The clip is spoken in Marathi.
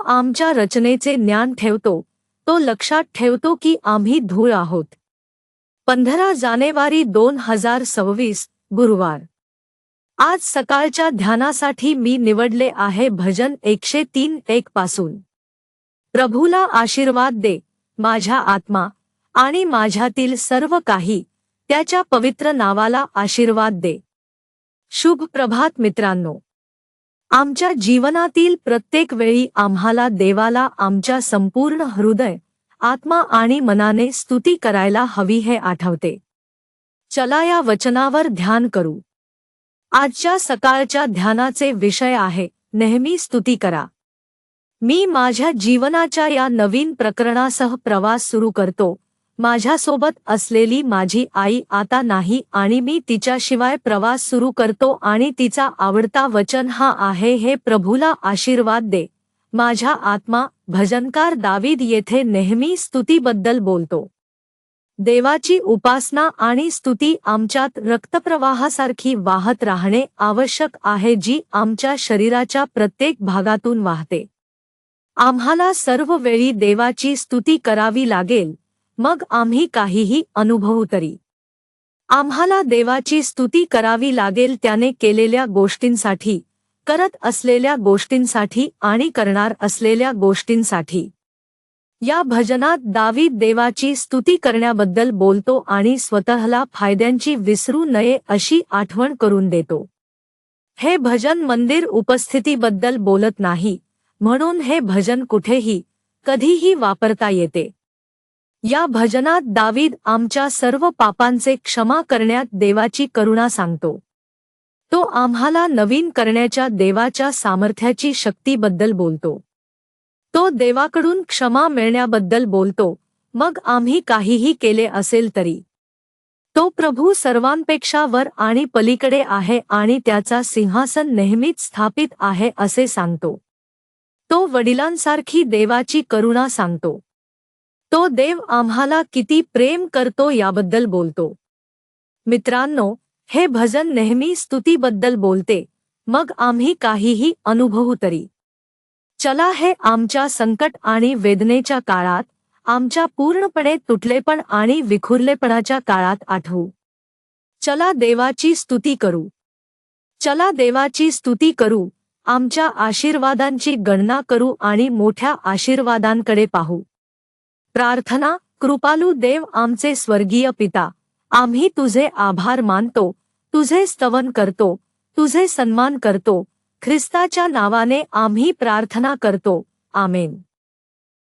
आमच्या रचनेचे ज्ञान ठेवतो, तो लक्षात ठेवतो की आम्ही धूळ आहोत. 15 जानेवारी 2026 गुरुवार. आज सकाळच्या ध्यानासाठी मी निवडले आहे भजन 103:1 पासून. प्रभूला आशीर्वाद दे, माझ्या आत्मा आणि माझ्यातील सर्व काही, त्याच्या पवित्र नावाला आशीर्वाद दे. शुभ प्रभात मित्रांनो. आमच्या जीवनातील प्रत्येक वेळी आम्हाला देवाला आमच्या संपूर्ण हृदय, आत्मा आणि मनाने स्तुती करायला हवी हे आठवते. चला या वचनावर ध्यान करू. आजच्या सकाळच्या ध्यानाचे विषय आहे नेहमी स्तुती करा. मी माझ्या जीवनाच्या या नवीन प्रकरणासह प्रवास सुरू करतो. माझ्यासोबत असलेली माझी आई आता नाही आणि मी तिच्याशिवाय प्रवास सुरू करतो आणि तिचा आवडता वचन हा आहे, हे प्रभूला आशीर्वाद दे, माझ्या आत्मा. भजनकार दावीद येथे नेहमी स्तुतीबद्दल बोलतो. देवाची उपासना आणि स्तुती आमच्यात रक्तप्रवाहासारखी वाहत राहणे आवश्यक आहे, जी आमच्या शरीराच्या प्रत्येक भागातून वाहते. आम्हाला सर्व वेळी देवाची स्तुती करावी लागेल, मग आम्ही काहीही अनुभवू तरी. आम्हाला देवाची स्तुती करावी लागेल त्याने केलेल्या गोष्टींसाठी, करत असलेल्या गोष्टींसाठी आणि करणार असलेल्या गोष्टींसाठी. या भजनात दावीद देवाची स्तुती करण्याबद्दल बोलतो आणि स्वतःला फायद्यांची विसरू नये अशी आठवण करून देतो. हे भजन मंदिर उपस्थितीबद्दल बोलत नाही, म्हणून हे भजन कुठेही, कधीही वापरता येते. या भजनात दावीद आमच्या सर्व पापांचे क्षमा करण्यात देवाची करुणा सांगतो. तो आम्हाला नवीन करण्याच्या देवाच्या सामर्थ्याची शक्तीबद्दल बोलतो. तो देवाकडून क्षमा मिळण्याबद्दल बोलतो, मग आम्ही काहीही केले असेल तरी. तो प्रभू सर्वांपेक्षा वर आणि पलीकडे आहे आणि त्याचा सिंहासन नेहमीच स्थापित आहे असे सांगतो. तो वडिलांसारखी देवाची करुणा सांगतो. तो देव आम्हाला किती प्रेम करतो याबद्दल बोलतो. मित्रांनो, हे भजन नेहमी स्तुतीबद्दल बोलते, मग आम्ही काहीही अनुभवू तरी. चला हे आमच्या संकट आणि वेदनेच्या काळात, आमच्या पूर्णपणे तुटलेपण आणि विखुरलेपणाच्या काळात आठवू. चला देवाची स्तुती करू. चला देवाची स्तुती करू, आमच्या आशीर्वादांची गणना करू आणि मोठ्या आशीर्वादांकडे पाहू. प्रार्थना. कृपालू देव आमचे स्वर्गीय पिता, आम्ही तुझे आभार मानतो, तुझे स्तवन करतो, तुझे सन्मान करतो. ख्रिस्ताच्या नावाने आम्ही प्रार्थना करतो. आमेन.